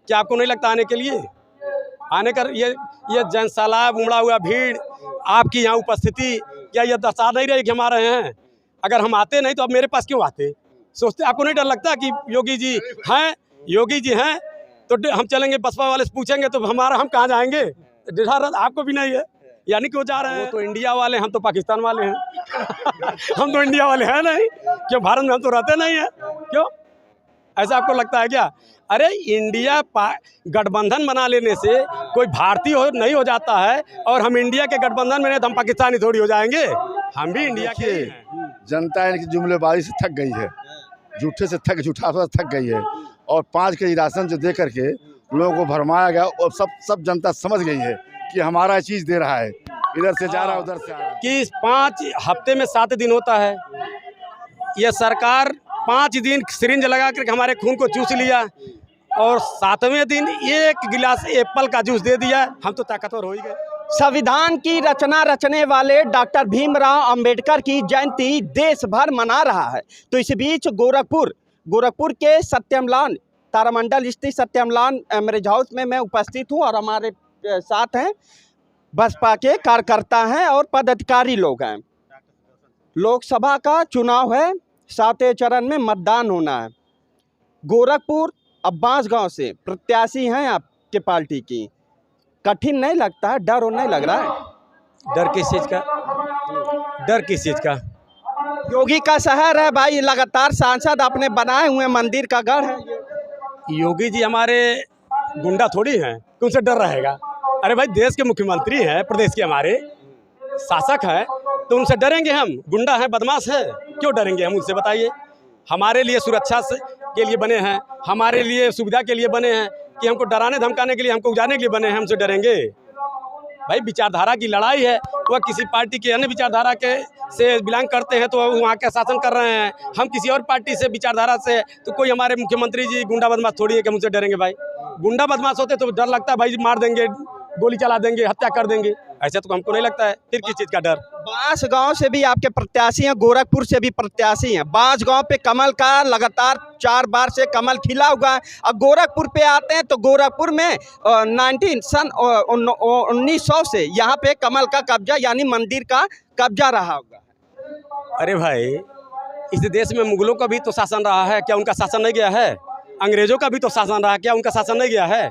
क्या आपको नहीं लगता आने के लिए? आने कर ये जनसैलाब, उमड़ा हुआ भीड़, आपकी यहाँ उपस्थिति क्या ये दर्शा नहीं रही कि हम आ रहे हैं? अगर हम आते नहीं तो अब मेरे पास क्यों आते? सोचते, आपको नहीं डर लगता कि योगी जी हैं तो हम चलेंगे, बसपा वाले से पूछेंगे तो हम कहाँ जाएंगे? डर आपको भी नहीं है, यानी कि वो जा रहे हैं। वो तो इंडिया वाले, हम तो पाकिस्तान वाले हैं। हम तो इंडिया वाले हैं नहीं, क्यों? भारत में हम तो रहते नहीं हैं, क्यों? ऐसा आपको लगता है क्या? अरे इंडिया गठबंधन बना लेने से कोई भारतीय नहीं हो जाता है, और हम इंडिया के गठबंधन में नहीं तो हम पाकिस्तानी थोड़ी हो जाएंगे। हम भी इंडिया के हैं। जनता इनकी जुमलेबाजी से थक गई है, झूठा से थक गई है, और 5 केजी राशन जो दे करके लोगों को भरमाया गया, और सब जनता समझ गई है कि हमारा चीज़ दे रहा है, इधर से जा रहा है उधर से आ रहा है। कि 5 हफ्ते में 7 दिन होता है, यह सरकार 5 दिन सिरिंज लगा करके हमारे खून को चूस लिया, और 7वें दिन 1 गिलास एप्पल का जूस दे दिया, हम तो ताकतवर हो ही गए। संविधान की रचना रचने वाले डॉक्टर भीमराव अंबेडकर की जयंती देश भर मना रहा है। तो इस बीच गोरखपुर के सत्यमलान तारामंडल स्थित सत्यमलान मैरिज हाउस में मैं उपस्थित हूँ, और हमारे साथ हैं बसपा के कार्यकर्ता हैं और पदाधिकारी लोग हैं। लोकसभा का चुनाव है, 7वें चरण में मतदान होना है। गोरखपुर अब्बास गांव से प्रत्याशी हैं आपके पार्टी की, कठिन नहीं लगता है? डर और नहीं लग रहा है? डर किस चीज़ का? डर किस चीज़ का? योगी का शहर है भाई, लगातार सांसद अपने बनाए हुए मंदिर का गढ़ है ये। योगी जी हमारे गुंडा थोड़ी हैं कि उनसे डर रहेगा। अरे भाई, देश के मुख्यमंत्री हैं, प्रदेश के हमारे शासक हैं, तो उनसे डरेंगे हम? गुंडा हैं, बदमाश है, क्यों डरेंगे हम उनसे? बताइए। हमारे लिए सुरक्षा के लिए बने हैं, हमारे लिए सुविधा के लिए बने हैं, कि हमको डराने धमकाने के लिए, हमको उजाने के लिए बने हैं, हमसे डरेंगे? भाई, विचारधारा की लड़ाई है, वह किसी पार्टी के अन्य विचारधारा के से बिलोंग करते हैं तो वहाँ के शासन कर रहे हैं, हम किसी और पार्टी से विचारधारा से, तो कोई हमारे मुख्यमंत्री जी गुंडा बदमाश थोड़ी है कि हमसे डरेंगे? भाई, गुंडा बदमाश होते तो डर लगता है भाई, मार देंगे, गोली चला देंगे, हत्या कर देंगे। ऐसा तो हमको नहीं लगता है, फिर किस चीज़ का डर? बांसगांव से भी आपके प्रत्याशी हैं, गोरखपुर से भी प्रत्याशी हैं। बांसगांव पे कमल का लगातार 4 बार से कमल खिला हुआ है। अब गोरखपुर पे आते हैं तो गोरखपुर में 1900 से यहाँ पे कमल का कब्जा, यानी मंदिर का कब्जा रहा होगा। अरे भाई, इस देश में मुगलों का भी तो शासन रहा है, क्या उनका शासन नहीं गया है? अंग्रेजों का भी तो शासन रहा, क्या उनका शासन नहीं गया है?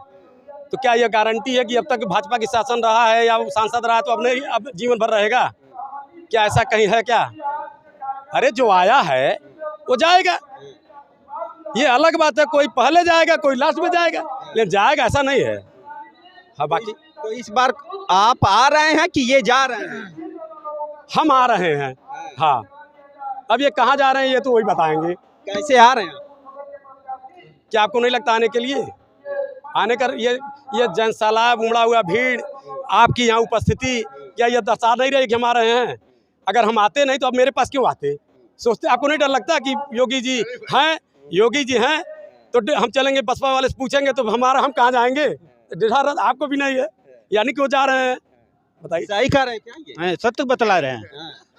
तो क्या यह गारंटी है कि अब तक भाजपा की शासन रहा है या वो सांसद रहा है तो अब जीवन भर रहेगा? क्या ऐसा कहीं है क्या? अरे, जो आया है वो जाएगा, ये अलग बात है। कोई पहले जाएगा, कोई लास्ट में जाएगा, लेकिन जाएगा ऐसा नहीं है। हाँ, बाकी तो इस बार आप आ रहे हैं कि ये जा रहे हैं? हम आ रहे हैं। हाँ, अब ये कहाँ जा रहे हैं ये तो वही बताएंगे। कैसे आ रहे हैं? क्या आपको नहीं लगता आने के लिए? आने कर ये जनसैलाब, उमड़ा हुआ भीड़, आपकी यहाँ उपस्थिति क्या ये दर्शा नहीं रही कि हम आ रहे हैं? अगर हम आते नहीं तो अब मेरे पास क्यों आते? सोचते, आपको नहीं डर लगता कि योगी जी हैं तो हम चलेंगे, बसपा वाले से पूछेंगे तो हम कहाँ जाएंगे? डर आपको भी नहीं है, यानी कि वो जा रहे हैं। बताइए। सही कह रहे हैं क्या ये? सत्य बतला रहे हैं।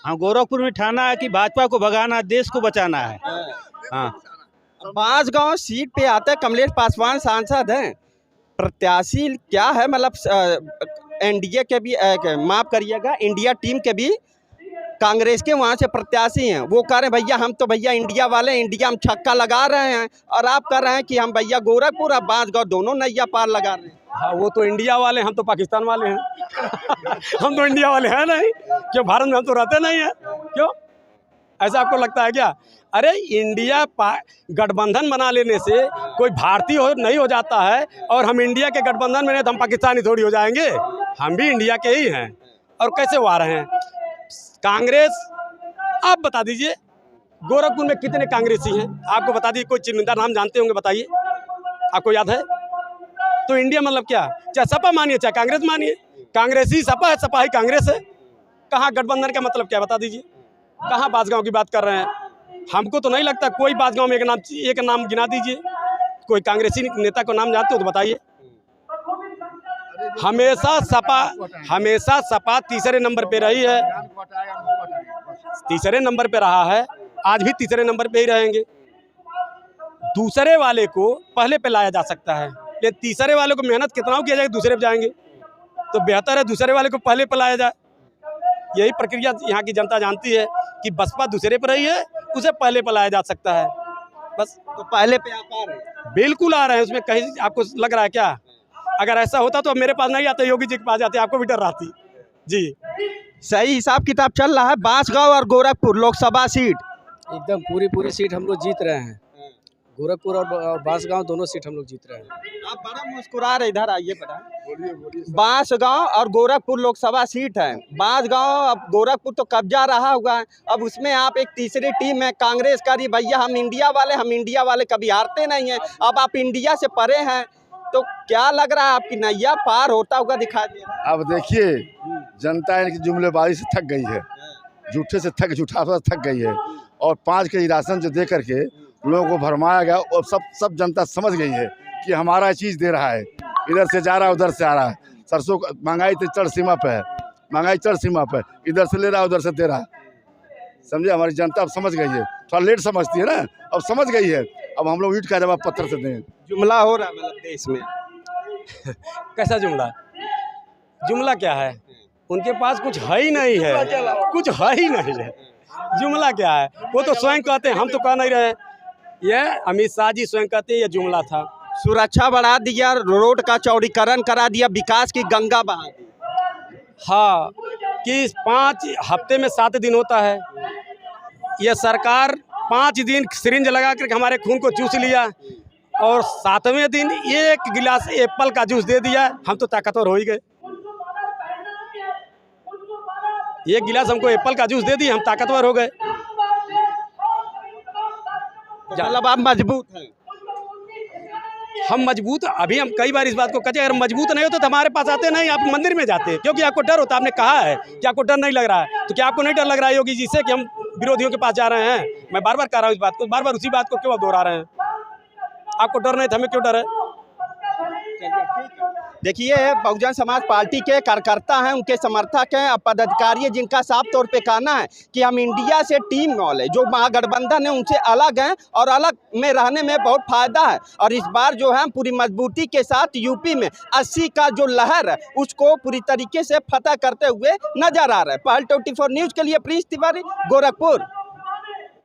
हाँ, गोरखपुर में ठाना है कि भाजपा को भगाना, देश को बचाना है। हाँ, बांसगांव सीट पे आते कमलेश पासवान सांसद हैं, प्रत्याशी क्या है? मतलब एनडीए के भी माफ करिएगा, इंडिया टीम के भी कांग्रेस के वहाँ से प्रत्याशी हैं। वो कह रहे हैं भैया हम तो भैया इंडिया वाले, इंडिया में छक्का लगा रहे हैं, और आप कह रहे हैं कि हम भैया गोरखपुर और बांसगांव दोनों नैया पार लगा रहे हैं। हाँ, वो तो इंडिया वाले, हम तो पाकिस्तान वाले हैं। हम तो इंडिया वाले हैं नहीं, क्यों? भारत में हम तो रहते नहीं हैं, क्यों? ऐसा आपको लगता है क्या? अरे इंडिया गठबंधन बना लेने से कोई भारतीय नहीं हो जाता है, और हम इंडिया के गठबंधन में नहीं तो हम पाकिस्तानी थोड़ी हो जाएंगे। हम भी इंडिया के ही हैं, और कैसे वो आ रहे हैं? कांग्रेस, आप बता दीजिए गोरखपुर में कितने कांग्रेसी हैं? आपको बता दीजिए, कोई चुनिंदा नाम जानते होंगे, बताइए, आपको याद है? तो इंडिया मतलब क्या? चाहे सपा मानिए चाहे कांग्रेस मानिए, कांग्रेसी सपा है, सपा ही कांग्रेस है। कहाँ गठबंधन का मतलब क्या? बता दीजिए। कहाँ बांसगांव की बात कर रहे हैं? हमको तो नहीं लगता कोई बांसगांव में एक नाम गिना दीजिए, कोई कांग्रेसी नेता को नाम जानते हो तो बताइए। हमेशा सपा तीसरे नंबर पे रही है, तीसरे नंबर पे रहा है, आज भी तीसरे नंबर पे ही रहेंगे। दूसरे वाले को पहले पे लाया जा सकता है, लेकिन तीसरे वाले को मेहनत कितना किया जाएगा, दूसरे पे जाएंगे तो बेहतर है दूसरे वाले को पहले पे लाया जाए। यही प्रक्रिया यहाँ की जनता जानती है कि बसपा दूसरे पर रही है, उसे पहले पे लाया जा सकता है बस। तो पहले पे आप आ रहे हैं? बिल्कुल आ रहे हैं, उसमें कहीं आपको लग रहा है क्या? अगर ऐसा होता तो मेरे पास नहीं आते, योगी जी के पास जाते, आपको भी डर रहती जी। सही हिसाब किताब चल रहा है। बांसगांव और गोरखपुर लोकसभा सीट एकदम पूरी सीट हम लोग जीत रहे हैं। गोरखपुर और बांसगांव दोनों सीट हम लोग जीत रहे हैं। आप बड़ा मुस्कुरा रहे, इधर आइए बेटा। बांसगांव और गोरखपुर लोकसभा सीट है। बांसगांव अब गोरखपुर तो कब्जा रहा हुआ है, अब उसमें आप एक तीसरी टीम है कांग्रेस का, भैया हम इंडिया वाले कभी हारते नहीं हैं। अब आप इंडिया से परे हैं, तो क्या लग रहा है आपकी नैया पार होता हुआ दिखाई दे रहा है? अब देखिए, जनता इनकी जुमलेबाजी से थक गई है, झूठे से थक गई है। और 5 केजी राशन जो दे करके लोगों को भरमाया गया, और सब जनता समझ गई है कि हमारा चीज़ दे रहा है, इधर से जा रहा है उधर से आ रहा है। सरसों महंगाई तो चढ़ सीमा पे है, महंगाई चढ़ सीमा पे, इधर से ले रहा है उधर से दे रहा है। समझे, हमारी जनता अब समझ गई है, थोड़ा लेट समझती है ना, अब समझ गई है। अब हम लोग ईंट का जवाब पत्थर से दें। जुमला हो रहा है मतलब देश में। कैसा जुमला? जुमला क्या है? उनके पास कुछ है ही नहीं है, कुछ है ही नहीं है। जुमला क्या है? वो तो स्वयं कहते हैं, हम तो कह नहीं रहे। ये अमित शाह जी स्वयं कहते हैं ये जुमला था। सुरक्षा बढ़ा दिया, रोड का चौड़ीकरण करा दिया, विकास की गंगा बहा दी। हाँ, कि 5 हफ्ते में 7 दिन होता है। ये सरकार 5 दिन सिरिंज लगा करके हमारे खून को चूस लिया, और 7वें दिन 1 गिलास एप्पल का जूस दे दिया, हम तो ताकतवर हो ही गए। 1 गिलास हमको एप्पल का जूस दे दिया, हम ताकतवर हो गए। मतलब आप मजबूत हैं? हम मजबूत, अभी हम कई बार इस बात को कहे, अगर मजबूत नहीं होते तो हमारे पास आते नहीं, आप मंदिर में जाते, क्योंकि आपको डर होता। आपने कहा है कि आपको डर नहीं लग रहा है, तो क्या आपको नहीं डर लग रहा है योगी जी से कि हम विरोधियों के पास जा रहे हैं? मैं बार बार कह रहा हूँ इस बात को, बार बार उसी बात को क्यों आप दोहरा रहे हैं? आपको डर नहीं था, हमें क्यों डर है? देखिए, बहुजन समाज पार्टी के कार्यकर्ता हैं, उनके समर्थक हैं, पदाधिकारी हैं, जिनका साफ तौर पे कहना है कि हम इंडिया से टीम वाले जो महागठबंधन है उनसे अलग हैं, और अलग में रहने में बहुत फायदा है। और इस बार जो है पूरी मजबूती के साथ यूपी में 80 का जो लहर है उसको पूरी तरीके से फतह करते हुए नजर आ रहा है। पहल 24 न्यूज़ के लिए प्रिंस तिवारी, गोरखपुर।